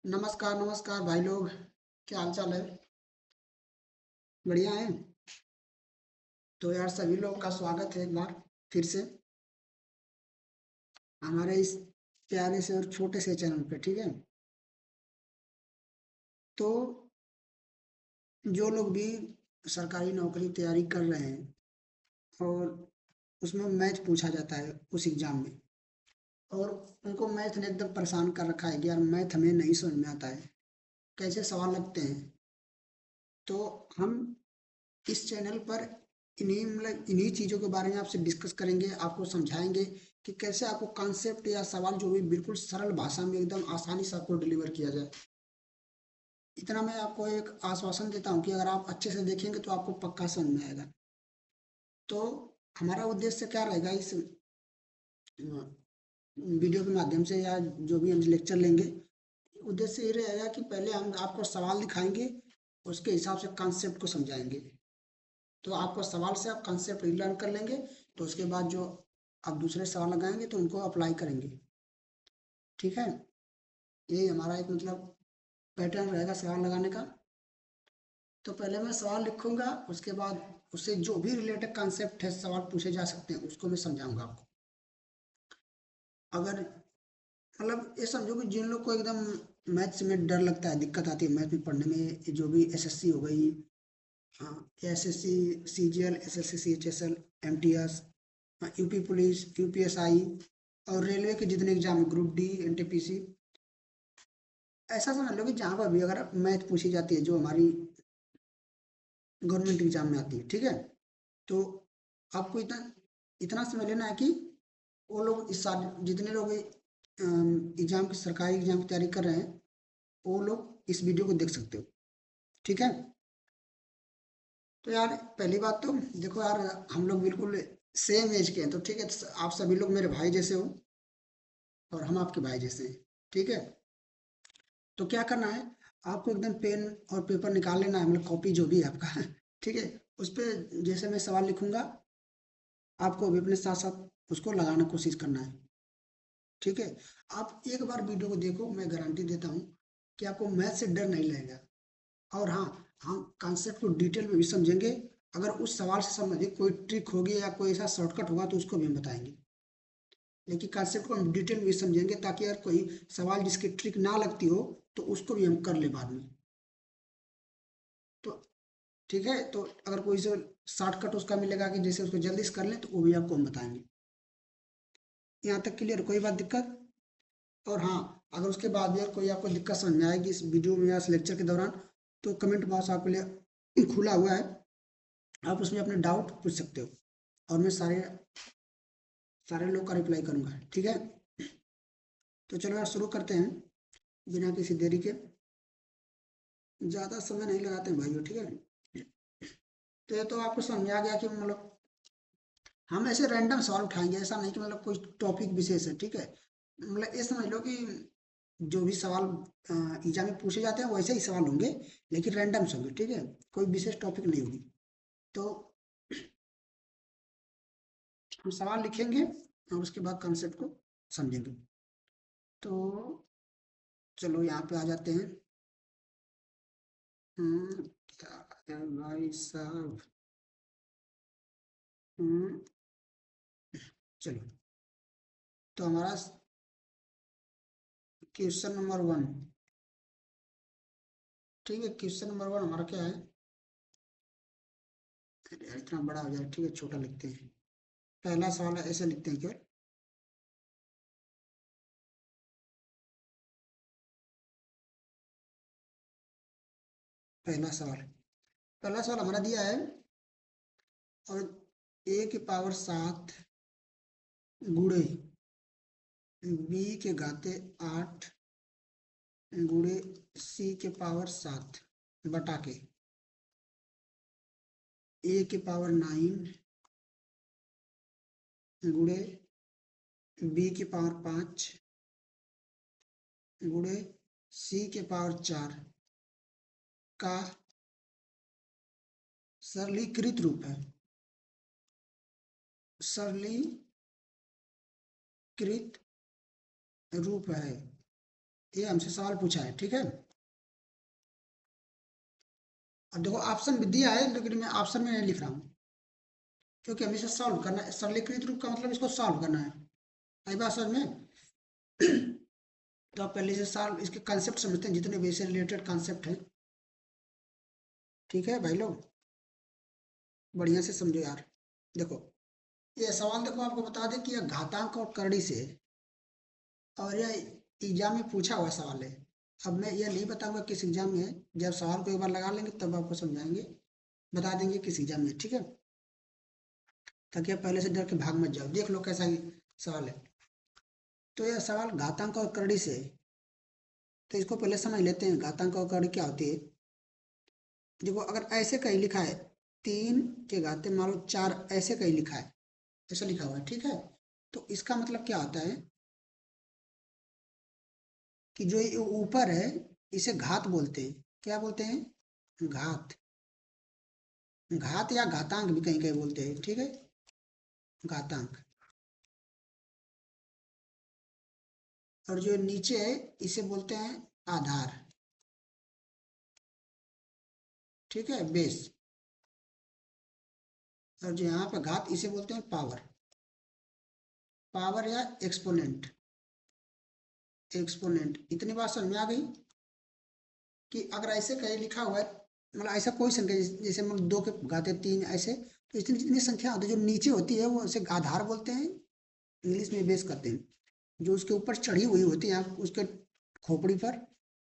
नमस्कार नमस्कार भाई लोग। क्या हाल चाल है? बढ़िया है। तो यार सभी लोग का स्वागत है एक बार फिर से हमारे इस प्यारे से और छोटे से चैनल पे। ठीक है। तो जो लोग भी सरकारी नौकरी तैयारी कर रहे हैं और उसमें मैथ पूछा जाता है उस एग्जाम में, और उनको मैथ ने एकदम परेशान कर रखा है कि यार मैथ हमें नहीं समझ में आता है, कैसे सवाल लगते हैं। तो हम इस चैनल पर इन्हीं चीज़ों के बारे में आपसे डिस्कस करेंगे, आपको समझाएंगे कि कैसे आपको कॉन्सेप्ट या सवाल जो भी बिल्कुल सरल भाषा में एकदम आसानी से आपको डिलीवर किया जाए। इतना मैं आपको एक आश्वासन देता हूँ कि अगर आप अच्छे से देखेंगे तो आपको पक्का समझ में आएगा। तो हमारा उद्देश्य क्या रहेगा इस वीडियो के माध्यम से या जो भी हम लेक्चर लेंगे, उद्देश्य ये रहेगा कि पहले हम आपको सवाल दिखाएंगे, उसके हिसाब से कॉन्सेप्ट को समझाएंगे। तो आपको सवाल से आप कंसेप्ट लर्न कर लेंगे, तो उसके बाद जो आप दूसरे सवाल लगाएंगे तो उनको अप्लाई करेंगे। ठीक है। यही हमारा एक मतलब पैटर्न रहेगा सवाल लगाने का। तो पहले मैं सवाल लिखूंगा, उसके बाद उससे जो भी रिलेटेड कंसेप्ट है सवाल पूछे जा सकते हैं उसको मैं समझाऊंगा आपको। अगर मतलब ये समझो कि जिन लोग को एकदम मैथ्स में डर लगता है, दिक्कत आती है मैथ में पढ़ने में, ये जो भी एसएससी हो गई, हाँ, SSC, CGL, SSC, CHSL, MTS, UP police, UPSI और रेलवे के जितने एग्जाम है, ग्रुप डी, एनटीपीसी, ऐसा समझ लो कि जहाँ पर भी अगर मैथ पूछी जाती है जो हमारी गवर्नमेंट एग्जाम में आती है, ठीक है, तो आपको इतना इतना समझ लेना है कि वो लोग इस साल जितने लोग एग्जाम की सरकारी एग्जाम की तैयारी कर रहे हैं वो लोग इस वीडियो को देख सकते हो। ठीक है। तो यार पहली बात तो देखो यार, हम लोग बिल्कुल सेम एज के हैं, तो ठीक है, आप सभी लोग मेरे भाई जैसे हो और हम आपके भाई जैसे हैं। ठीक है। तो क्या करना है, आपको एकदम पेन और पेपर निकाल लेना है, मतलब कॉपी जो भी है आपका ठीक है। उस पर जैसे मैं सवाल लिखूंगा आपको भी अपने साथ साथ उसको लगाने की कोशिश करना है। ठीक है। आप एक बार वीडियो को देखो, मैं गारंटी देता हूँ कि आपको मैथ से डर नहीं लगेगा। और हाँ, हम कॉन्सेप्ट को डिटेल में भी समझेंगे। अगर उस सवाल से संबंधित कोई ट्रिक होगी या कोई ऐसा शॉर्टकट होगा तो उसको भी हम बताएंगे। लेकिन कॉन्सेप्ट को हम डिटेल में भी समझेंगे ताकि अगर कोई सवाल जिसकी ट्रिक ना लगती हो तो उसको भी हम कर ले बाद में। तो ठीक है। तो अगर कोई से शॉर्टकट उसका मिलेगा कि जैसे उसको जल्दी से कर लें तो वो भी आपको हम बताएंगे। यहाँ तक क्लियर? कोई बात दिक्कत? और हाँ, अगर उसके बाद भी अगर कोई आपको दिक्कत समझ में आएगी इस वीडियो में या इस लेक्चर के दौरान, तो कमेंट बॉक्स आपके लिए खुला हुआ है, आप उसमें अपने डाउट पूछ सकते हो और मैं सारे सारे लोग का रिप्लाई करूंगा। ठीक है। तो चलो यार शुरू करते हैं बिना किसी देरी के। ज़्यादा समय नहीं लगाते हैं भाइयों। ठीक है। तो ये तो आपको समझ में आ गया कि मतलब हम ऐसे रैंडम सवाल उठाएंगे, ऐसा नहीं कि मतलब कोई टॉपिक विशेष है। ठीक है। मतलब ये समझ लो कि जो भी सवाल एग्जाम में पूछे जाते हैं वैसे ही सवाल होंगे, लेकिन रैंडम से होंगे। ठीक है। कोई विशेष टॉपिक नहीं होगी। तो हम सवाल लिखेंगे और उसके बाद कॉन्सेप्ट को समझेंगे। तो चलो यहाँ पे आ जाते हैं। क्या है भाई साहब? हम्म, चलो। तो हमारा क्वेश्चन नंबर वन। ठीक है। क्वेश्चन नंबर वन हमारा क्या है? अरे यार इतना बड़ा हो जाए, ठीक है, छोटा लिखते हैं। पहला सवाल है, ऐसे लिखते हैं केवल। पहला सवाल पहला सवाल हमारा दिया है, और ए की पावर 7 गुणे बी के घाते 8 गुणे सी के पावर 7 बटा के ए के पावर 9 गुणे बी की पावर 5 गुणे सी के पावर 4 का सरलीकृत रूप है। सरलीकृत रूप है। ये हमसे सवाल पूछा है, ठीक है। अब देखो ऑप्शन भी दिया है, लेकिन मैं ऑप्शन में नहीं लिख रहा हूँ, क्योंकि हमें इसे सॉल्व करना है। सरलीकृत रूप का मतलब इसको सॉल्व करना है। आई बात समझ में? तो आप पहले से सॉल्व इसके कंसेप्ट समझते हैं, जितने भी इससे रिलेटेड कंसेप्ट हैं। ठीक है भाई लोग, बढ़िया से समझो यार। देखो ये सवाल, देखो आपको बता दें कि यह घातांक और करड़ी से है, और यह एग्जाम में पूछा हुआ सवाल है। अब मैं यह नहीं बताऊंगा किस एग्जाम में है, जब सवाल को एक बार लगा लेंगे तब आपको समझाएंगे, बता देंगे किस एग्जाम में है, ठीक है। ताकि आप पहले से डर के भाग मत जाओ। देख लो कैसा ये सवाल है। तो यह सवाल घातांक और करड़ी से है। तो इसको पहले समझ लेते हैं, घातांक और करड़ी क्या होती है। देखो अगर ऐसे कहीं लिखा है, 3 के घाते मान लो 4, ऐसे कहीं लिखा है, ऐसा लिखा हुआ है, ठीक है। तो इसका मतलब क्या होता है कि जो ये ऊपर है, इसे घात बोलते हैं। क्या बोलते हैं? घात। घात या घातांक भी कहीं कहीं बोलते हैं, ठीक है। घातांक। और जो नीचे है, इसे बोलते हैं आधार, ठीक है, बेस। और जो यहाँ पे घात, इसे बोलते हैं पावर। पावर या एक्सपोनेंट। एक्सपोनेंट। इतनी बात समझ में आ गई कि अगर ऐसे कहीं लिखा हुआ है, मतलब ऐसा कोई संख्या जैसे मतलब 2 के घाते 3 ऐसे, तो इतनी जितनी संख्या होती है जो नीचे होती है वो उसे आधार बोलते हैं, इंग्लिश में बेस करते हैं। जो उसके ऊपर चढ़ी हुई होती है उसके खोपड़ी पर,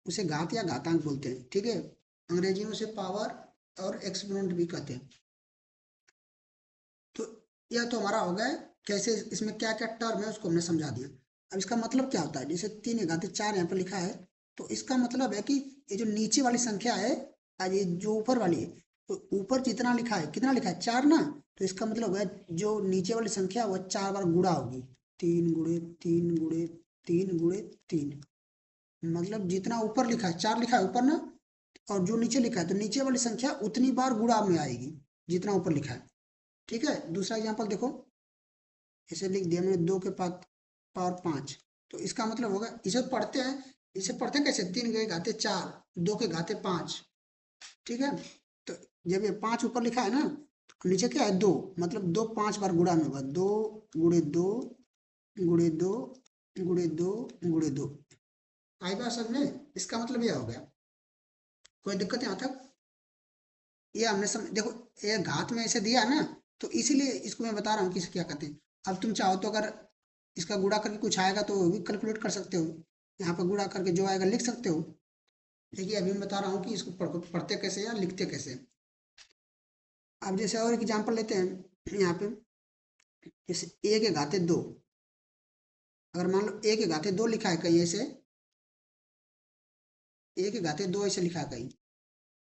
उसे घात या घातांक बोलते हैं, ठीक है। अंग्रेजी में उसे पावर और एक्सपोनेंट भी कहते हैं। तो यह तो हमारा हो गया, कैसे इसमें क्या क्या टर्म है उसको हमने समझा दिया। अब इसका मतलब क्या होता है, जैसे 3 के घाते 4 यहाँ पर लिखा है, तो इसका मतलब है कि ये जो नीचे वाली संख्या है, आज ये जो ऊपर वाली है, तो ऊपर जितना लिखा है, कितना लिखा है, 4 ना। तो इसका मतलब है जो नीचे वाली संख्या है, वह 4 बार गुणा होगी। 3 गुणे 3 गुणे 3 गुणे 3, मतलब जितना ऊपर लिखा है, 4 लिखा है ऊपर ना, और जो नीचे लिखा है, तो नीचे वाली संख्या उतनी बार गुणा में आएगी जितना ऊपर लिखा है, ठीक है। दूसरा एग्जांपल देखो, इसे लिख दिया मैंने 2 के पावर 5। तो इसका मतलब होगा, इसे पढ़ते हैं कैसे, 3 के घाते 4, 2 के घाते 5, ठीक है। तो जब ये 5 ऊपर लिखा है ना, तो नीचे क्या है, 2, मतलब 2 5 बार गुणा में होगा। 2 गुणे 2 गुणे 2 गुणे 2 आई बात समझ में? इसका मतलब यह हो गया। कोई दिक्कत यहाँ तक? ये हमने समझ, देखो ये घात में ऐसे दिया ना, तो इसीलिए इसको मैं बता रहा हूँ कि इसे क्या कहते हैं। अब तुम चाहो तो अगर इसका गुणा करके कुछ आएगा तो वो भी कैलकुलेट कर सकते हो, यहाँ पर गुणा करके जो आएगा लिख सकते हो। देखिए अभी मैं बता रहा हूँ कि इसको पढ़ते कैसे या लिखते कैसे। अब जैसे और एग्जाम्पल लेते हैं यहाँ पे, जैसे 1 के घाते 2। अगर मान लो 1 के घाते 2 लिखा है कहीं ऐसे, 1 के घाते 2 ऐसे लिखा है कहीं,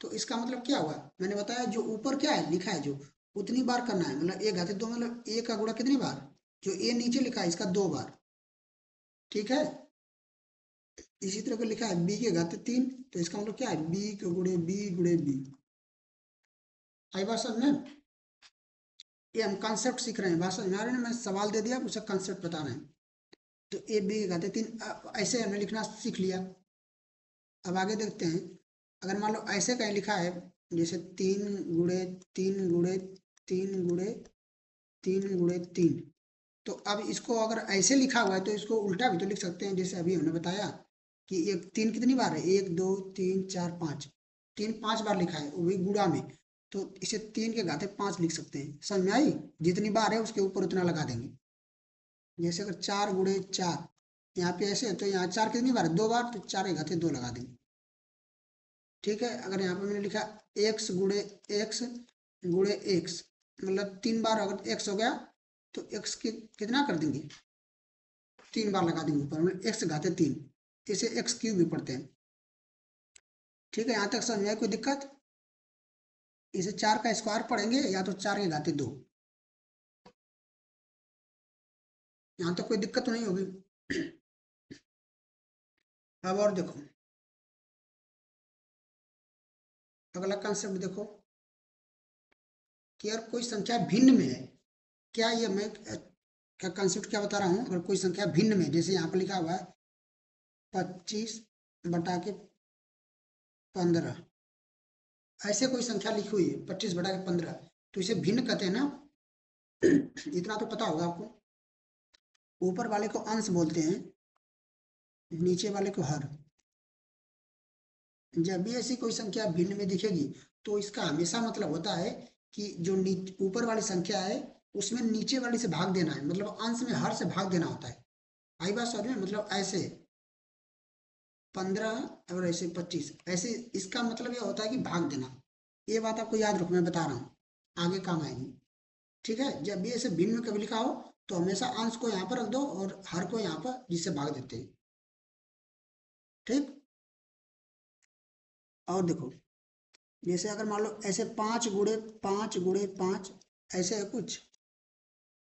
तो इसका मतलब क्या हुआ, मैंने बताया जो ऊपर क्या है लिखा है, जो उतनी बार करना है। मतलब 1 घाते 2 मतलब 1 का गुणा कितनी बार, जो ए नीचे लिखा है इसका 2 बार, ठीक है। इसी तरह का लिखा है b के घाते 3, तो इसका मतलब क्या है, b गुणे b आई बात समझ में? ये हम कॉन्सेप्ट सीख रहे हैं, बात समझ में आ रही है ना? मैं सवाल दे दिया, उसे कॉन्सेप्ट बता रहे हैं। तो a b के घाते 3 ऐसे हमने लिखना सीख लिया। अब आगे देखते हैं, अगर मान लो ऐसे कहीं लिखा है, जैसे 3 गुणे 3 गुणे 3 गुणे 3, तो अब इसको अगर ऐसे लिखा हुआ है तो इसको उल्टा भी तो लिख सकते हैं, जैसे अभी हमने बताया कि ये 3 कितनी बार है, 1 2 3 4 5, 3 5 बार लिखा है वो भी गुणा में। तो इसे 3 के घाते 5 लिख सकते हैं, समझ में आई? जितनी बार है उसके ऊपर उतना लगा देंगे। जैसे अगर 4 गुणे 4, यहाँ पे ऐसे है तो यहाँ 4 कितनी बार है, 2 बार, तो 4 के घाते 2 लगा देंगे, ठीक है। अगर यहाँ पे मैंने लिखा x गुणे x मतलब 3 बार अगर x हो गया, तो x की कितना कर देंगे, 3 बार लगा देंगे ऊपर, मतलब x घाते 3, इसे x³ भी पढ़ते हैं, ठीक है। यहाँ तक समझ में आई? कोई दिक्कत? इसे 4 का स्क्वायर पढ़ेंगे या तो 4 के घाते 2, यहाँ तक कोई दिक्कत तो नहीं होगी। अब और देखो, अगला कंसेप्ट देखो कि यार कोई संख्या भिन्न में है, क्या ये मैं क्या कंसेप्ट क्या बता रहा हूँ, अगर कोई संख्या भिन्न में, जैसे यहाँ पर लिखा हुआ है 25/15 ऐसे कोई संख्या लिखी हुई है 25/15, तो इसे भिन्न कहते हैं ना। इतना तो पता होगा आपको। ऊपर वाले को अंश बोलते हैं, नीचे वाले को हर। जब भी ऐसी कोई संख्या भिन्न में दिखेगी तो इसका हमेशा मतलब होता है कि जो ऊपर वाली संख्या है उसमें नीचे वाली से भाग देना है, मतलब अंश में हर से भाग देना होता है। आई बात समझ में? मतलब ऐसे 15 और ऐसे 25, ऐसे इसका मतलब यह होता है कि भाग देना। ये बात आपको याद रखो, मैं बता रहा हूँ, आगे काम आएगी। ठीक है, जब भी ऐसे भिन्न में कभी लिखा हो तो हमेशा अंश को यहाँ पर रख दो और हर को यहाँ पर, जिससे भाग देते हैं। ठीक। और देखो, जैसे अगर मान लो ऐसे 5 × 5 × 5 ऐसे है कुछ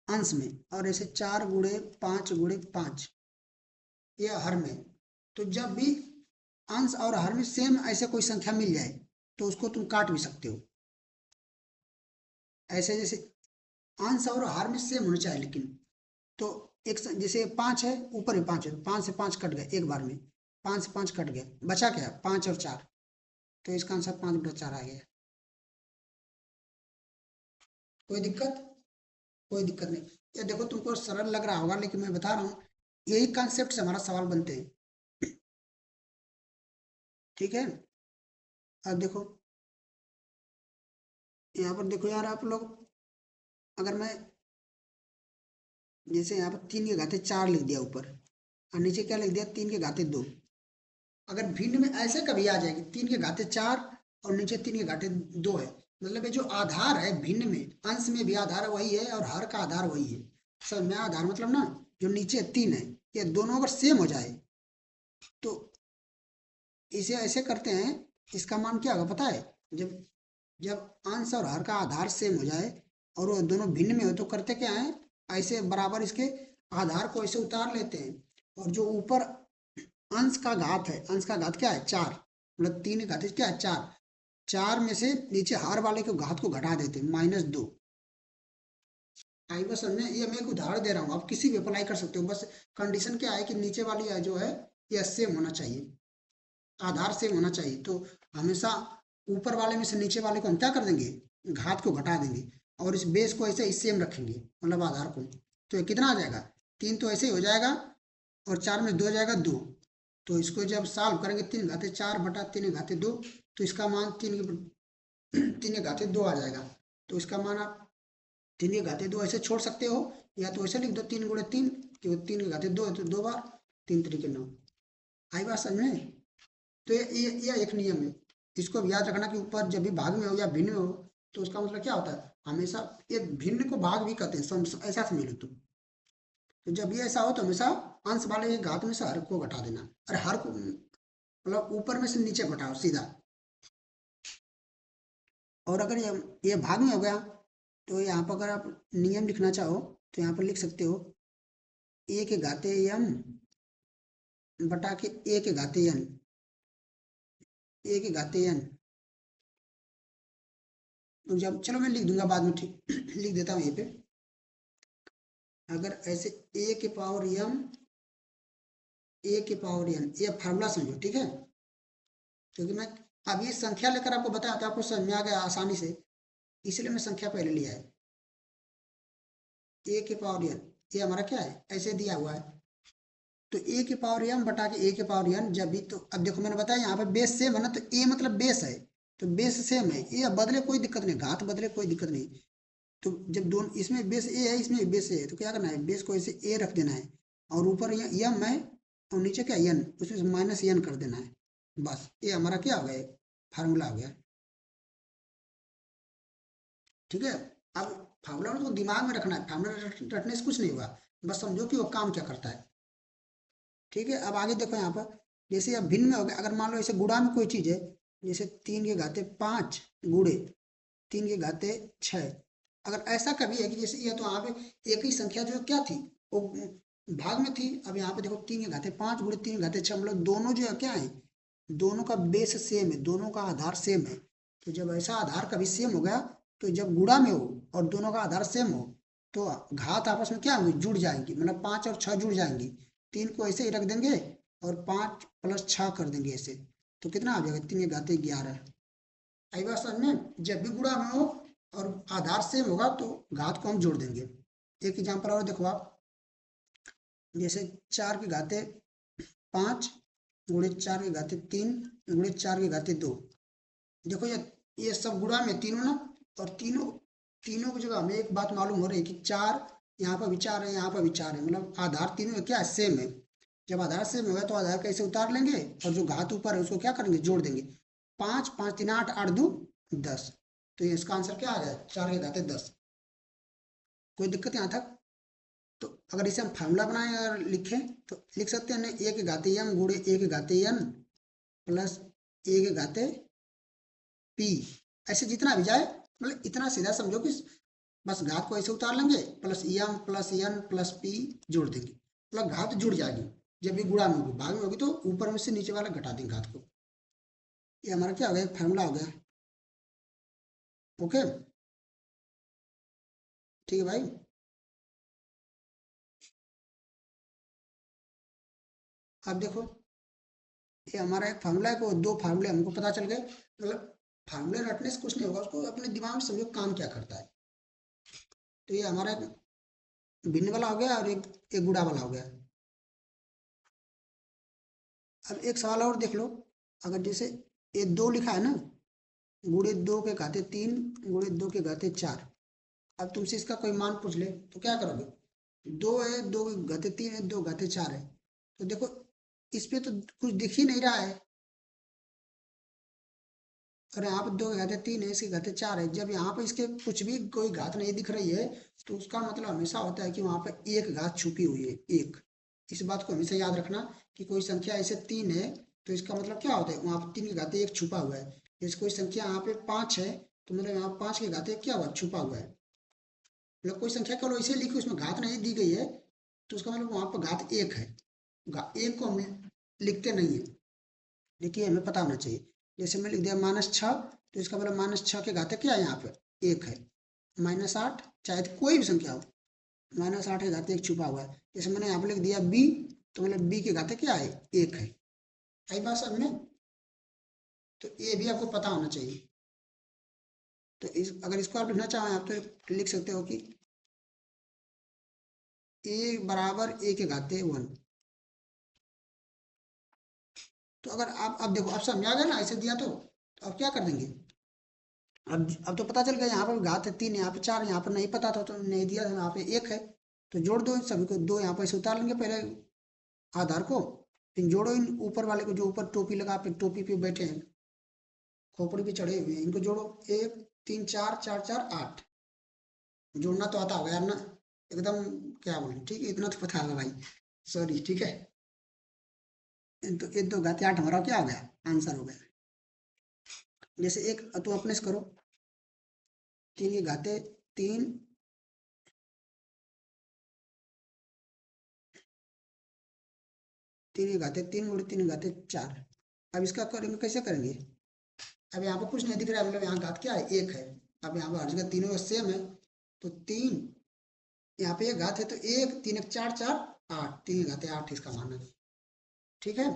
अंश में, और ऐसे 4 × 5 × 5 ये हर में। तो जब भी अंश और हर में सेम ऐसे कोई संख्या मिल जाए तो उसको तुम काट भी सकते हो। ऐसे जैसे अंश और हर में सेम होना चाहिए, लेकिन तो एक जैसे 5 है, ऊपर में 5 है, 5 से 5 कट गए एक बार में, 5 से 5 कट गया, बचा क्या? 5 और 4, तो इसका आंसर 5/4 आ गया। कोई दिक्कत? कोई दिक्कत नहीं। ये देखो तुमको सरल लग रहा होगा, लेकिन मैं बता रहा हूँ यही कॉन्सेप्ट से हमारा सवाल बनते हैं। ठीक है। अब देखो, यहाँ पर देखो यार आप लोग, अगर मैं जैसे यहाँ पर 3 के घाते 4 लिख दिया ऊपर, और नीचे क्या लिख दिया? 3 के घाते 2। अगर भिन्न में ऐसे कभी आ जाएगी 3 के घाते 4 और नीचे 3 के घाते 2 है, मतलब ये जो आधार है भिन्न में, अंश में भी आधार वही है और हर का आधार वही है। सब में आधार मतलब ना, जो नीचे 3 है, ये दोनों अगर सेम हो जाए तो इसे ऐसे करते हैं। इसका मान क्या होगा पता है? जब जब अंश और हर का आधार सेम हो जाए और वो दोनों भिन्न में हो तो करते क्या है, ऐसे बराबर इसके आधार को ऐसे उतार लेते हैं, और जो ऊपर अंश का घात है, अंश का घात क्या है? 4, मतलब 3 घात क्या है? 4। 4 में से नीचे हर वाले के घात को घटा देते हैं, -2। आई बस समझ में? ये मैं एक उदाहरण दे रहा हूँ, आप किसी भी अप्लाई कर सकते हो। बस कंडीशन क्या है कि नीचे वाली जो है ये सेम होना चाहिए, आधार सेम होना चाहिए। तो हमेशा ऊपर वाले में से नीचे वाले को हम क्या कर देंगे? घात को घटा देंगे, और इस बेस को ऐसे ही सेम रखेंगे, मतलब आधार को। तो ये कितना आ जाएगा? 3 तो ऐसे ही हो जाएगा, और 4 में 2 जाएगा 2। तो इसको जब सॉल्व करेंगे 3 घाते 4/3 घाते 2, तो इसका मान 3 घाते 2 आ जाएगा। तो इसका मान आप 3 घाते 2 ऐसे छोड़ सकते हो, या तो ऐसे लिख दो 3 × 3, क्योंकि 3 घाते 2 है तो 2 बार, 3×3 = 9। आई बात समझ में? तो ये एक नियम है। इसको भी याद रखना कि ऊपर जब भी भाग में हो या भिन्न में हो तो उसका मतलब क्या होता है? हमेशा ये भिन्न को भाग भी कहते हैं, ऐसा समझ लो तुम। तो जब ये ऐसा हो तो हमेशा अंश वाले के घात में से हर को घटा देना, अरे हर को मतलब ऊपर में से नीचे घटाओ सीधा। और अगर ये भाग में हो गया तो यहाँ पर अगर आप नियम लिखना चाहो तो यहाँ पर लिख सकते हो a के घाते m/a के घाते n, a के घाते n। तो जब चलो मैं लिख दूंगा बाद में, ठीक लिख देता हूँ ये पे। अगर ऐसे a के पावर n ये फार्मूला समझो, ठीक है? क्योंकि मैं अब ये संख्या लेकर आपको बताया तो आपको समझ में आ गया आसानी से, इसलिए मैं संख्या पहले लिया है। a के पावर n ये हमारा क्या है? ऐसे दिया हुआ है। तो a के पावर m/a के पावर n जब भी, तो अब देखो मैंने बताया यहाँ पे बेस सेम है ना, तो a मतलब बेस है, तो बेस सेम है, ये बदले कोई दिक्कत नहीं, घात बदले कोई दिक्कत नहीं। तो जब दोनों, इसमें बेस ए है इसमें बेस ए है, तो क्या करना है? बेस को ऐसे ए रख देना है, और ऊपर यम है और नीचे क्या n, उसमें से -n कर देना है। बस ये हमारा क्या हो गया? फार्मूला हो गया। ठीक है। अब फार्मूला तो दिमाग में रखना है, फार्मूला रखने से कुछ नहीं हुआ, बस समझो कि वो काम क्या करता है। ठीक है। अब आगे देखो यहाँ पर, जैसे अब भिन्न में हो गया, अगर मान लो ऐसे गुणा में कोई चीज है, जैसे 3 के घाते 5 गुणे 3 के घाते 6, अगर ऐसा कभी है कि जैसे ये तो यहाँ पे एक ही संख्या जो क्या थी वो भाग में थी, अब यहाँ पे देखो 3 के घाते 5 गुणे 3 के घाते 6, मतलब दोनों जो है क्या है? दोनों का बेस सेम है, दोनों का आधार सेम है। तो जब ऐसा आधार कभी सेम हो गया, तो जब गुणा में हो और दोनों का आधार सेम हो तो घात आपस में क्या होंगी? जुड़ जाएंगी, मतलब 5 और 6 जुड़ जाएंगी। 3 को ऐसे ही रख देंगे और 5 + 6 कर देंगे ऐसे, तो कितना आ जाएगा, 3 की घात 11। आई बात समझ में, जब भी गुणा में हो और आधार सेम होगा तो घात को हम जोड़ देंगे। एक एग्जाम्पल और देखो आप, जैसे 4 की घाते 5 गुणित 4 की घाते 3 गुणित 4 की घाते 2। देखो ये सब गुणा में तीनों ना, और तीनों तीनों की जगह हमें एक बात मालूम हो रही है कि 4 यहाँ पर विचार है, यहाँ पर विचार है, मतलब आधार तीनों में क्या है, सेम है। जब आधार सेम होगा तो आधार कैसे उतार लेंगे, और जो घात ऊपर है उसको क्या करेंगे, जोड़ देंगे। 5 5 3 8 8 2 10। तो ये इसका आंसर क्या आ गया, 4 की घाते 10। कोई दिक्कत यहाँ तक? तो अगर इसे हम फार्मूला बनाएं और लिखें तो लिख सकते हैं ना, ए की घाते m गुणे ए की घाते n प्लस ए की घाते p। ऐसे जितना भी जाए, मतलब इतना सीधा समझो कि बस घात को ऐसे उतार लेंगे, plus m plus n plus p जोड़ देंगे, मतलब घात जुड़ जाएगी। जब भी गुणा में होगी, भाग में होगी तो ऊपर में से नीचे वाला घटा देंगे घात को। ये हमारा क्या हो गया, फार्मूला हो गया। ओके, ठीक है भाई। अब देखो, ये हमारा एक फार्मूला है, को दो फार्मूले हमको पता चल गए। मतलब फार्मूले रटने से कुछ नहीं होगा, उसको अपने दिमाग में समझो काम क्या करता है। तो ये हमारा भिन्न वाला हो गया और एक गुणा वाला हो गया। अब एक सवाल और देख लो, अगर जैसे ये 2 लिखा है ना, गुणे 2 के घाते 3 गुणे 2 के घाते 4। अब तुमसे इसका कोई मान पूछ ले तो क्या करोगे, 2 है, 2 के घाते 3 है, 2 घाते 4 है। तो देखो इस पे तो कुछ दिख ही नहीं रहा है, और यहाँ पर 2 के घाते 3 है, इसके घाते 4 है। जब यहाँ पर इसके कुछ भी कोई घात नहीं दिख रही है तो उसका मतलब हमेशा होता है कि वहाँ पर एक घात छुपी हुई है, एक। इस बात को हमेशा याद रखना कि कोई संख्या ऐसे 3 है तो इसका मतलब क्या होता है, वहाँ पर 3 के घाते 1 छुपा हुआ है। जैसे कोई संख्या यहाँ पे 5 है तो मतलब यहाँ 5 के घाते क्या हुआ, छुपा हुआ है। मतलब कोई संख्या केवल ऐसे लिखी, उसमें घात नहीं दी गई है तो उसका मतलब वहाँ पर घात 1 है। एक को हम लिखते नहीं है, देखिए हमें पता होना चाहिए। जैसे मैं लिख दिया -6, तो इसका मतलब -6 के घाते क्या है, यहाँ पे 1 है। -8, चाहे तो कोई भी संख्या हो, -8 के घाते 1 छुपा हुआ है। जैसे मैंने यहाँ पे लिख दिया b, तो मतलब b के घाते क्या है, 1 है। आई बात समझ में? तो ये भी आपको पता होना चाहिए। तो अगर इसको आप लिखना चाहें आप तो लिख सकते हो कि a बराबर a के घाते 1। तो अगर आप, अब देखो, अब समझ आ गया ना, ऐसे दिया तो अब क्या कर देंगे। अब तो पता चल गया, यहाँ पर घात है 3, यहाँ पे 4, यहाँ पर नहीं पता था तो नहीं दिया, यहाँ पे 1 है। तो जोड़ दो इन सभी को, 2 यहाँ पर से उतार लेंगे पहले आधार को, फिर जोड़ो इन ऊपर वाले को, जो ऊपर टोपी लगा पे टोपी पे बैठे हैं, खोपड़ी पे चढ़े हुए हैं, इनको जोड़ो। 1 3 4 4 4 8। जोड़ना तो आता होगा यार ना, एकदम क्या बोलूं, ठीक है, इतना तो पता होगा भाई, सॉरी, ठीक है। तो 1 2 घाते 8 हमारा क्या हो गया, आंसर हो गया। जैसे एक तो अपने से करो, 3 के घाते 3 3 के घाते 3 गुणे 3 के घाते 4। अब इसका करेंगे, कैसे करेंगे। अब यहाँ पर कुछ नहीं दिख रहा है, मतलब यहाँ घात क्या है, 1 है। अब यहाँ पर हर जगह तीनों सेम है, तो 3, यहाँ पे एक घात है तो 1 3 1 4 4 8, 3 के घाते 8 इसका मान है। ठीक है।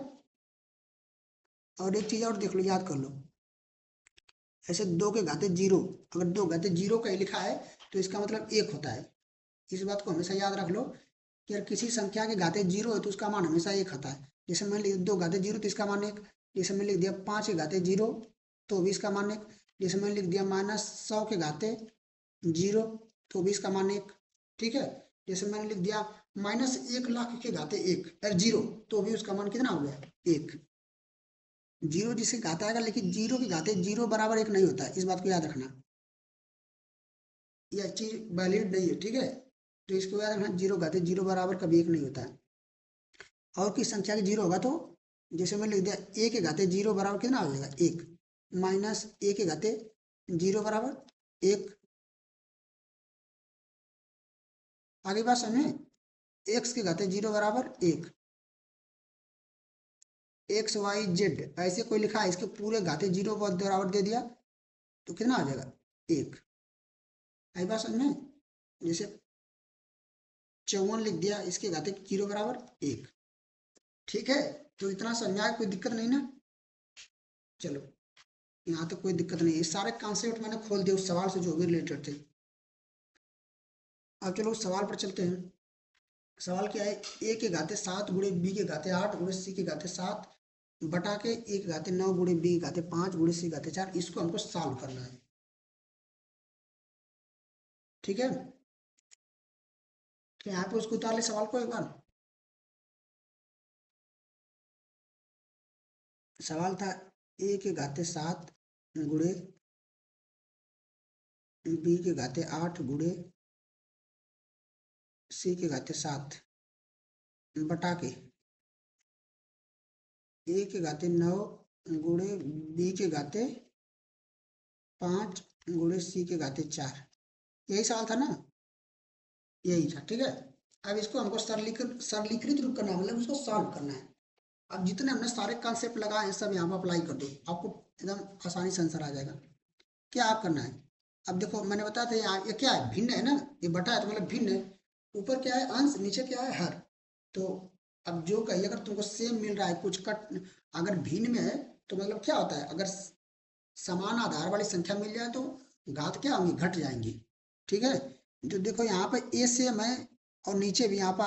और एक चीज और देख लो, याद कर लो, ऐसे 2 के घाते 0, अगर 2 घाते 0 का ही लिखा है तो इसका मतलब 1 होता है। इस बात को हमेशा याद रख लो कि अगर किसी संख्या के घाते 0 है तो उसका मान हमेशा 1 होता है। जैसे मैंने लिख 2 घाते 0 तो इसका मान 1। जैसे मैंने लिख दिया 5 के घाते 0 तो भी इसका मान 1। जैसे मैंने लिख दिया -100 के घाते 0 तो भी इसका मान 1। ठीक है। जैसे मैंने लिख दिया -1,00,000 के घाते 1 0 तो भी उसका मान कितना हो गया, 1। जीरो जिसके घाता आएगा, लेकिन 0 के घाते 0 बराबर 1 नहीं होता है, इस बात को याद रखना। यह चीज वैलिड नहीं है, ठीक है। तो इसको याद रखना, 0 घाते 0 बराबर कभी 1 नहीं होता है। और किस संख्या के 0 होगा तो, जैसे मैं लिख दिया a के घाते 0 बराबर कितना हो जाएगा, 1। -a के घाते 0 बराबर 1। आगे बात समझे, x के घाते 0 बराबर 1। XYZ ऐसे कोई लिखा है, इसके पूरे घाते 0 बराबर दे दिया तो कितना आ जाएगा, 1। आई बात समझ में। जैसे 54 लिख दिया, इसके घाते 0 बराबर 1। ठीक है। तो इतना समझ आया, कोई दिक्कत नहीं ना? चलो, यहाँ तक कोई दिक्कत नहीं, ये सारे कॉन्सेप्ट मैंने खोल दिए उस सवाल से जो भी रिलेटेड थे। अब चलो उस सवाल पर चलते हैं। सवाल क्या है, ए के घाते 7 गुणे बी के घाते 8 गुणे सी के घाते 7 बटा के ए के घाते 9 गुणे बी के घाते 5 गुणे सी के घाते 4, इसको हमको सॉल्व करना है। ठीक है, तो यहाँ पे उसको उतार ले सवाल को एक बार। सवाल था ए के घाते 7 गुणे बी के घाते 8 गुणे सी के घाते 7 बटा के ए के घाते 9 गुणे बी के घाते 5 गुणे सी के घाते 4। यही सवाल था ना? यही था, ठीक है। अब इसको हमको सरलीकृत रूप करना है, मतलब उसको सॉल्व करना है। अब जितने हमने सारे कॉन्सेप्ट लगाए हैं सब यहाँ पर अप्लाई कर दो, आपको एकदम आसानी से आंसर आ जाएगा। क्या आप करना है, अब देखो मैंने बताया था यहाँ ये क्या है, भिन्न है ना, ये बटा है तो मतलब भिन्न है। ऊपर क्या है अंश, नीचे क्या है हर। तो अब जो कहिए अगर तुमको सेम मिल रहा है कुछ कट, अगर भिन्न में है तो मतलब क्या होता है, अगर समान आधार वाली संख्या मिल जाए तो घात क्या होंगी, घट जाएंगी। ठीक है, तो देखो यहाँ पर ए सेम है और नीचे भी यहाँ पर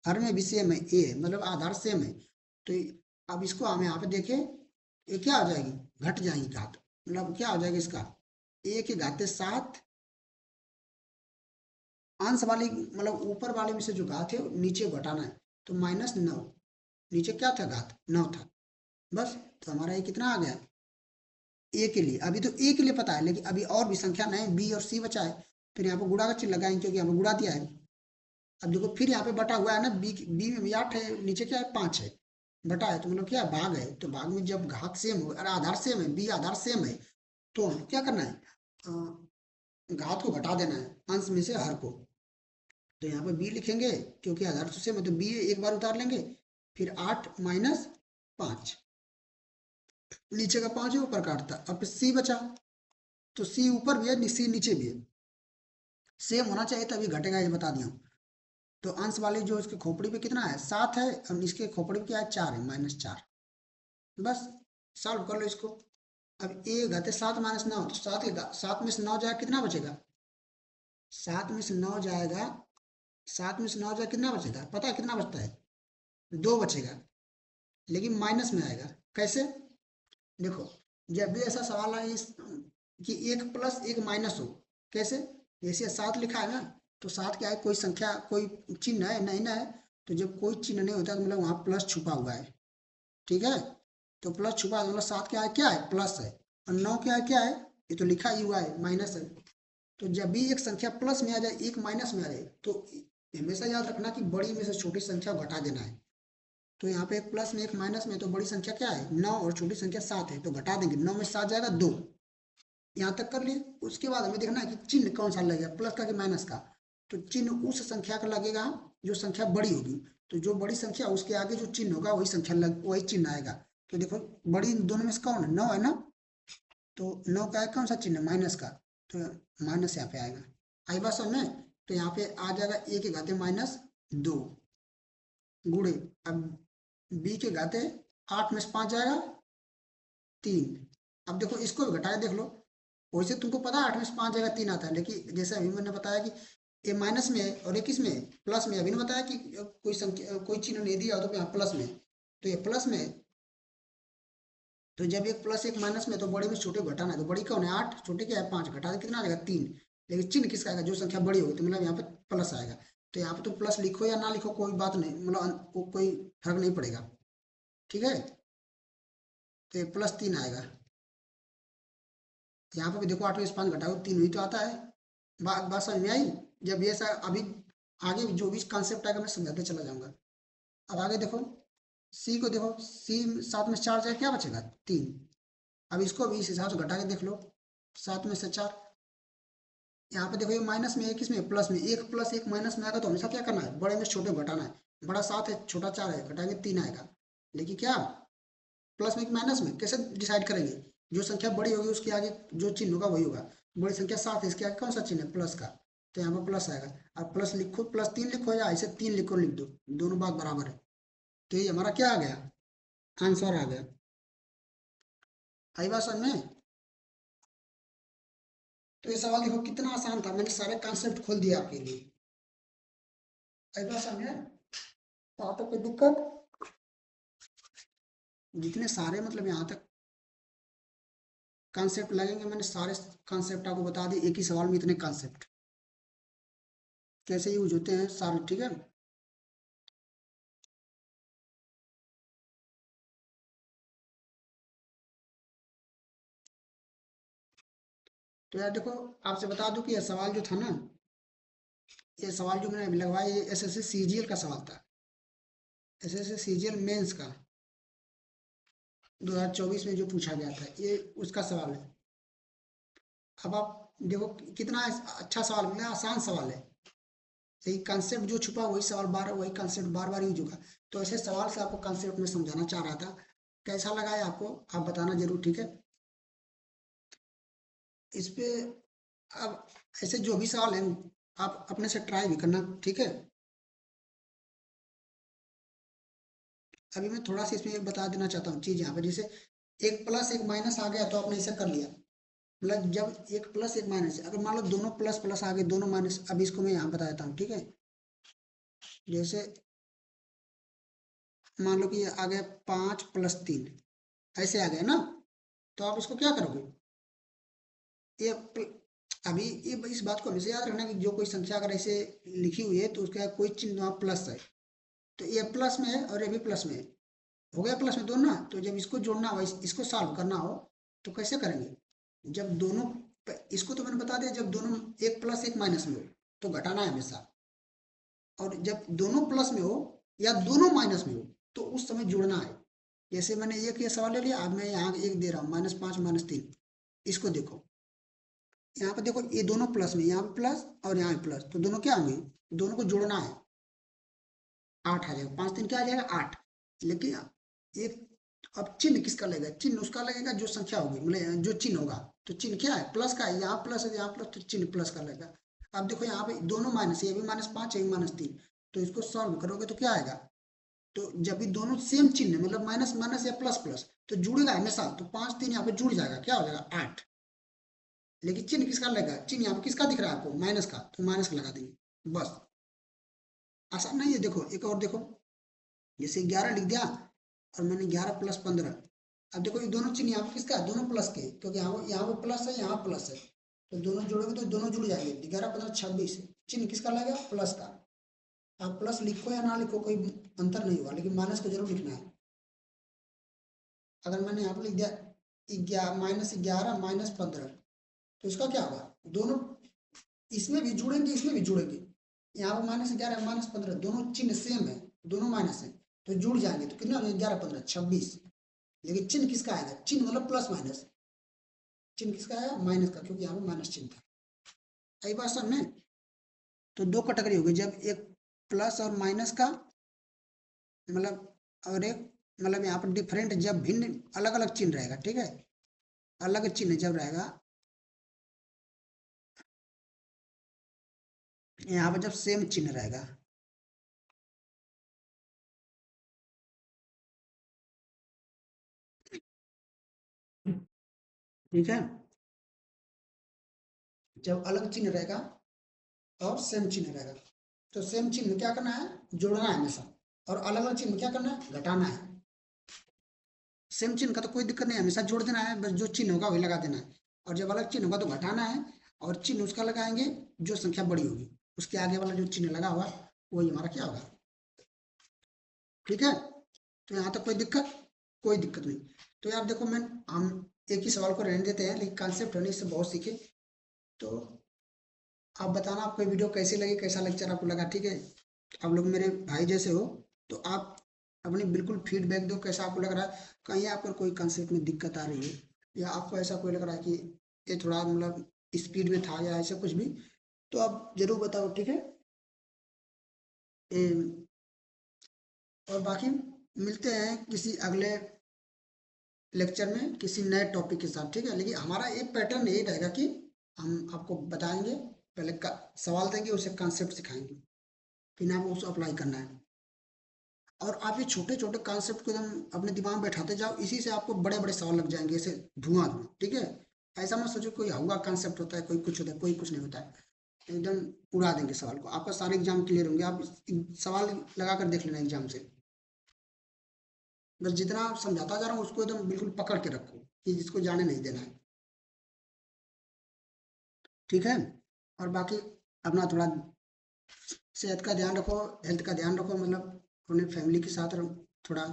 हर में भी सेम है, ए मतलब आधार सेम है। तो अब इसको हम यहाँ पे देखें, ये क्या हो जाएगी, घट जाएगी घात। मतलब क्या हो जाएगा इसका, ए के घाते 7 अंश वाली मतलब ऊपर वाले में से जो घात है नीचे घटाना है, तो -9। नीचे क्या था, घात 9 था। बस, तो हमारा ये कितना आ गया ए के लिए। अभी तो ए के लिए पता है, लेकिन अभी और भी संख्या नहीं, बी और सी बचा है। फिर यहाँ पर गुणा का चिन्ह लगाएंगे क्योंकि यहाँ पर गुणा दिया है। अब देखो फिर यहाँ पे बटा हुआ है ना, बी में 8 है, नीचे क्या है 5 है, बटा है तो मतलब क्या भाग है। तो भाग में जब घात सेम हो, अरे आधार सेम है, बी आधार सेम है, तो हम क्या करना है, घात को घटा देना है अंश में से हर को। तो यहाँ पे बी लिखेंगे क्योंकि आधार तो सेम है, तो बी एक बार उतार लेंगे। फिर 8 माइनस 5, नीचे का 5 है ऊपर काटता, अब सी बचा, तो सी ऊपर भी है सी नीचे भी है, सेम होना चाहिए तभी घटेगा, ये बता दिया। तो अंश वाले जो इसके खोपड़ी पे कितना है 7 है, और इसके खोपड़ी पे क्या है 4 है, -4। बस, सॉल्व कर लो इसको। अब ए घाते 7 -9, तो 7 में से 9 जाएगा, कितना बचेगा, 7 में से 9 जाएगा, 7 में से 9 जाएगा, कितना बचेगा पता है, कितना बचता है, 2 बचेगा, लेकिन माइनस में आएगा। कैसे, देखो जब भी ऐसा सवाल आए कि एक प्लस एक माइनस हो, कैसे, जैसे 7 लिखा है ना, तो 7 क्या है, कोई संख्या कोई चिन्ह है नहीं ना है, तो जब कोई चिन्ह नहीं होता तो मतलब वहाँ प्लस छुपा हुआ है। ठीक है, तो प्लस छुपा है मतलब 7 क्या है प्लस है, और 9 क्या है, ये तो लिखा ही हुआ है माइनस है। तो जब भी एक संख्या प्लस में आ जाए एक माइनस में आ जाए, तो हमेशा याद रखना कि बड़ी में से छोटी संख्या घटा देना है। तो यहाँ पे एक प्लस में एक माइनस में, तो बड़ी संख्या क्या है 9 और छोटी संख्या 7 है, तो घटा देंगे, 9 में 7 जाएगा 2। यहाँ तक कर लिए। उसके बाद हमें देखना है कि चिन्ह कौन सा लगेगा, प्लस का कि माइनस का। तो चिन्ह उस संख्या का लगेगा जो संख्या बड़ी होगी, तो जो बड़ी संख्या उसके आगे जो चिन्ह होगा वही संख्या वही चिन्ह आएगा। तो देखो बड़ी दोनों में से कौन है, 9 है ना, तो 9 का है कौन सा चिन्ह, माइनस का, तो माइनस यहाँ पे आएगा। आई बात समझ में, तो यहाँ पे आ जाएगा ए के घाते -2 गुणे, अब बी के घाते 8 में से 5 जाएगा 3। अब देखो इसको भी घटा के देख लो, वैसे तुमको पता है 8 में से 5 जाएगा 3 आता है, लेकिन जैसे अभी मैंने बताया कि ये माइनस में है और ये किस में है, प्लस में। अभी ने बताया कि कोई संख्या कोई चिन्ह नहीं दिया तो यहाँ प्लस में, तो ये प्लस में है। तो जब एक प्लस एक माइनस में, तो बड़ी में छोटे को घटाना है, तो बड़ी कौन है 8, छोटे क्या है 5, घटा दे कितना आ जाएगा 3। लेकिन चिन्ह किसका आएगा, जो संख्या बड़ी होगी, तो मतलब यहाँ पे प्लस आएगा। तो यहाँ पे तो प्लस लिखो या ना लिखो कोई बात नहीं, मतलब कोई फर्क नहीं पड़ेगा। ठीक है, तो ये +3 आएगा। यहाँ पे भी देखो 8 में से 5 घटाओ 3 ही तो आता है। बात समझ में आई। जब ये सा अभी आगे जो भी कॉन्सेप्ट आएगा मैं समझाते चला जाऊंगा। अब आगे देखो सी को, देखो सी 7 में से 4 जाए क्या बचेगा 3। अब इसको भी इस हिसाब से घटा के देख लो, 7 में से 4, यहाँ पे देखो ये माइनस में है किसमें, प्लस में, एक प्लस एक माइनस में आएगा तो हमेशा क्या करना है, बड़े में से छोटे को घटाना है। बड़ा 7 है छोटा 4 है, घटाएंगे 3 आएगा। लेकिन क्या प्लस में कि माइनस में, कैसे डिसाइड करेंगे, जो संख्या बड़ी होगी उसके आगे जो चिन्ह होगा वही होगा। बड़ी संख्या 7 है, इसके आगे कौन सा चिन्ह है, प्लस का, तो यहाँ पर प्लस आएगा। अब प्लस लिखो +3 लिखो या ऐसे 3 लिखो लिख दो, दोनों बात बराबर है। तो ये हमारा क्या आ गया, आंसर आ गया। आई बात समझ में? तो ये सवाल देखो कितना आसान था, मैंने सारे कॉन्सेप्ट खोल दिया आपके लिए। आई बात समझ में? यहाँ तक कोई दिक्कत? जितने सारे मतलब यहाँ तक कॉन्सेप्ट लगेंगे, मैंने सारे कॉन्सेप्ट आपको बता दिए, एक ही सवाल में इतने कॉन्सेप्ट कैसे यूज होते हैं सारे, ठीक है। तो यार देखो, आपसे बता दूं कि यह सवाल जो था ना, ये सवाल जो मैंने अभी लगवाया, ये एसएससी सीजीएल का सवाल था। एसएससी सीजीएल मेंस का 2024 में जो पूछा गया था, ये उसका सवाल है। अब आप देखो कितना अच्छा सवाल मिला, आसान सवाल है। यही कॉन्सेप्ट जो छुपा वही सवाल बार वही कॉन्सेप्ट बार बार यूज होगा। तो ऐसे सवाल से आपको कॉन्सेप्ट में समझाना चाह रहा था। कैसा लगा है आपको, आप बताना जरूर, ठीक है। इस पे अब ऐसे जो भी सवाल हैं, आप अपने से ट्राई भी करना, ठीक है। अभी मैं थोड़ा सा इसमें बता देना चाहता हूँ चीज़ यहाँ पे, जैसे एक प्लस एक माइनस आ गया तो आपने ऐसा कर लिया। मतलब जब एक प्लस एक माइनस, अगर मान लो दोनों प्लस प्लस आ गए, दोनों माइनस, अब इसको मैं यहाँ बता देता हूँ, ठीक है। जैसे मान लो कि ये आ गया 5 + 3, ऐसे आ गया ना। तो आप इसको क्या करोगे, ये अभी ये इस बात को हमेशा याद रखना कि जो कोई संख्या अगर ऐसे लिखी हुई है तो उसका कोई चिन्ह वहाँ प्लस है, तो ये प्लस में है और ये भी प्लस में है, हो गया प्लस में दोनों ना। तो जब इसको जोड़ना हो, इसको सॉल्व करना हो, तो कैसे करेंगे, जब दोनों, इसको तो मैंने बता दिया, जब दोनों एक प्लस एक माइनस में हो तो घटाना है हमेशा, और जब दोनों प्लस में हो या दोनों माइनस में हो तो उस समय जुड़ना है। जैसे मैंने एक ये सवाल ले लिया, अब मैं यहाँ एक दे रहा हूँ, -5 - 3। इसको देखो, यहाँ पे देखो ये दोनों प्लस में, यहाँ पे प्लस और यहाँ पे प्लस, तो दोनों क्या होंगे, दोनों को जोड़ना है, 8 आ जाएगा, 5 × 3 क्या आ जाएगा, 8। लेकिन एक अब चिन्ह किसका लगेगा, चिन्ह उसका लगेगा जो संख्या होगी, मतलब जो चिन्ह होगा। तो चिन्ह क्या है, प्लस का है, यहाँ प्लस है यहाँ प्लस, तो चिन्ह प्लस का लगेगा। अब देखो यहाँ पे दोनों माइनस, ये भी -5 ये भी -3, तो इसको सॉल्व करोगे तो क्या आएगा, तो जब भी दोनों सेम चिन्ह मतलब माइनस माइनस या प्लस प्लस, तो जुड़ेगा हमेशा, तो 5 3 यहाँ पे जुड़ जाएगा, क्या हो जाएगा 8। लेकिन चिन्ह किसका लगेगा, चिन्ह यहाँ पे किसका दिख रहा है आपको, माइनस का, तो माइनस का लगा देंगे बस। आसान नहीं है, देखो एक और देखो, जैसे 11 लिख दिया और मैंने 11 + 15। अब देखो ये दोनों चिन्ह यहाँ पे किसका है, दोनों प्लस के, क्योंकि यहाँ पे प्लस है यहाँ प्लस है, तो दोनों जोड़ोगे तो दोनों जुड़ जाएंगे, 11 + 15 = 26। चिन्ह किसका लगेगा, प्लस का। आप प्लस लिखो या ना लिखो कोई अंतर नहीं हुआ, लेकिन माइनस को जरूर लिखना है। अगर मैंने यहाँ पे लिख दिया -11 -15, तो इसका क्या होगा, दोनों इसमें भी जुड़ेंगे इसमें भी जुड़ेंगे। यहाँ पे -11 -15 दोनों चिन्ह सेम है, दोनों माइनस है, तो जुड़ जाएंगे, तो कितना हो जाएगा, 11 + 15 = 26। लेकिन चिन्ह किसका आएगा, चिन्ह मतलब प्लस माइनस, चिन्ह किसका आया, माइनस का, क्योंकि यहाँ पे माइनस चिन्ह था। यही बात समझ में? तो दो कैटेगरी हो गई, जब एक प्लस और माइनस का मतलब, और एक मतलब यहाँ पर डिफरेंट, जब भिन्न अलग अलग चिन्ह रहेगा, ठीक है। अलग चिन्ह जब रहेगा, यहाँ पर जब सेम चिन्ह रहेगा, ठीक है। जब अलग चिन्ह रहेगा और सेम चिन्ह रहेगा, तो सेम चिन्ह क्या करना है, जोड़ना है हमेशा, और अलग अलग चिन्ह क्या करना है, घटाना है। सेम चिन्ह का तो कोई दिक्कत नहीं है, हमेशा जोड़ देना है, बस जो चिन्ह होगा वही लगा देना है। और जब अलग चिन्ह होगा तो घटाना है, और चिन्ह उसका लगाएंगे जो संख्या बड़ी होगी, उसके आगे वाला जो चिन्ह लगा हुआ वही हमारा क्या होगा, ठीक है। तो यहाँ तक कोई दिक्कत, कोई दिक्कत नहीं। तो यार देखो, मैं हम एक ही सवाल को रहने देते हैं, लेकिन कॉन्सेप्ट होने से बहुत सीखे। तो आप बताना आपको वीडियो कैसी लगी, कैसा लेक्चर आपको लगा, ठीक है। आप लोग मेरे भाई जैसे हो, तो आप अपनी बिल्कुल फीडबैक दो, कैसा आपको लग रहा है, कहीं आपको कोई कंसेप्ट में दिक्कत आ रही है, या आपको ऐसा कोई लग रहा है कि ये थोड़ा मतलब स्पीड में था या ऐसा कुछ भी, तो आप जरूर बताओ, ठीक है। ए, और बाकी मिलते हैं किसी अगले लेक्चर में किसी नए टॉपिक के साथ, ठीक है। लेकिन हमारा एक पैटर्न यही रहेगा कि हम आपको बताएंगे, पहले का सवाल देंगे, उसे कॉन्सेप्ट सिखाएंगे, फिर आपको उसको अप्लाई करना है। और आप ये छोटे छोटे कॉन्सेप्ट को एकदम अपने दिमाग में बैठाते जाओ, इसी से आपको बड़े बड़े सवाल लग जाएंगे, ऐसे धुआं धुआं। ठीक है, ऐसा मत सोचो कोई हुआ कॉन्सेप्ट होता है, कोई कुछ होता है, कोई कुछ नहीं होता है। एकदम उड़ा देंगे सवाल को, आपका सारे एग्जाम क्लियर होंगे। आप सवाल लगा कर देख लेना एग्जाम से। बस जितना समझाता जा रहा हूँ उसको एकदम बिल्कुल पकड़ के रखो कि जिसको जाने नहीं देना है। ठीक है, और बाकी अपना थोड़ा सेहत का ध्यान रखो, हेल्थ का ध्यान रखो, मतलब अपने फैमिली के साथ थोड़ा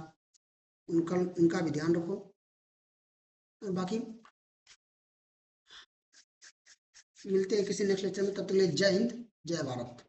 उनका उनका भी ध्यान रखो। और बाकी मिलते हैं किसी नेक्स्ट लेक्चर में, तब तक के लिए जय हिंद, जय भारत।